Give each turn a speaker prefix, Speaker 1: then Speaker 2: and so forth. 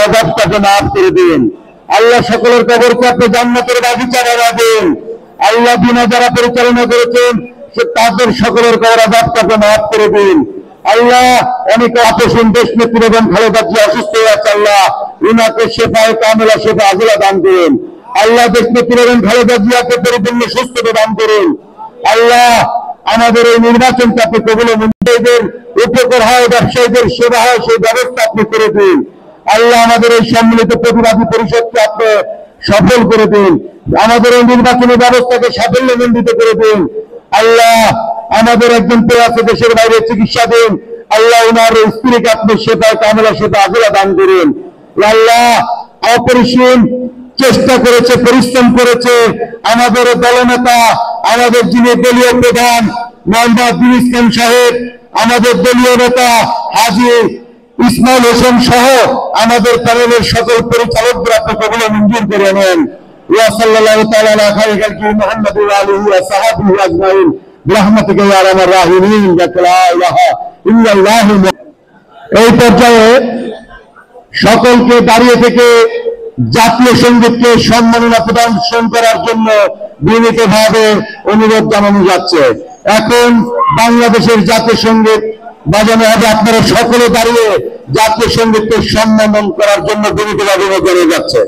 Speaker 1: আযাবটাকে মাফ করে দিন। আল্লাহ সকলের কবরকে আপনি জান্নাতের বাগিচা বানিয়ে দিন। আল্লাহ বিনা যারা পরিচালনা করেছেন তাদের সকলের কবর আযাবটাকে মাফ করে দিন। আল্লাহ অনেকে অপসীম দেশ নেত্রী এবং খালেদা জিয়া অসুস্থ হয়ে আছে, আল্লাহ উনাকে শেফায়ে কামেলা শেফা আজিলা দান করুন। আল্লাহ দেশ নেত্রী এবং খালেদা জিয়াকে পরিপূর্ণ সুস্থতা দান করুন। আল্লাহ আমাদের এই নির্বাচনকে আপনি কবুল মঞ্জুরদের উপকার হয়, ব্যবসায়ীদের সেবা হয়, সেই ব্যবস্থা আপনি করে দিন। আল্লাহ আমাদের এই সম্মিলিত প্রতিবাদী পরিষদকে আপনি সফল করে দিন। আমাদের এই নির্বাচনী ব্যবস্থাকে সাফল্যমণ্ডিত করে দিন। আল্লাহ আমাদের একজন পেয়ে আছে দেশের বাইরে চিকিৎসাধীন, আল্লাহ ওনার স্ত্রীকে আপনি শেফায়ে কামেলা শেফা আজিলা দান করুন। আল্লাহ অপরিসীম চেষ্টা করেছে, পরিশ্রম করেছে আমাদের দলনেতা, আমাদের যিনি দলীয় প্রধান মোহাম্মদ ইউনূস খান সাহেব, আমাদের দলীয় নেতা হাজী ইসমাইল হোসেন সহ আমাদের প্যানেলের সকল পরিচালকদের আপনি কবুল মঞ্জুর করে নেন। ওয়া সাল্লাল্লাহু তাআলা আলা খায়রিল খালকি মুহাম্মাদ ওয়া আলিহি ওয়া সাহবিহি আজমাইন বিরহমাতিকা ইয়া আরহামার রাহিমিন লা ইলাহা ইল্লাল্লাহু। এই পর্যায়ে সকলকে দাঁড়িয়ে থেকে জাতীয় সঙ্গীতকে সম্মাননা প্রদর্শন করার জন্য বিনীতভাবে অনুরোধ জানানো যাচ্ছে। এখন বাংলাদেশের জাতীয় সঙ্গীত বাজানো হবে, আপনারা সকলে দাঁড়িয়ে জাতীয় সঙ্গীতকে সম্মান করার জন্য বিনীতভাবে অনুরোধ জানানো যাচ্ছে।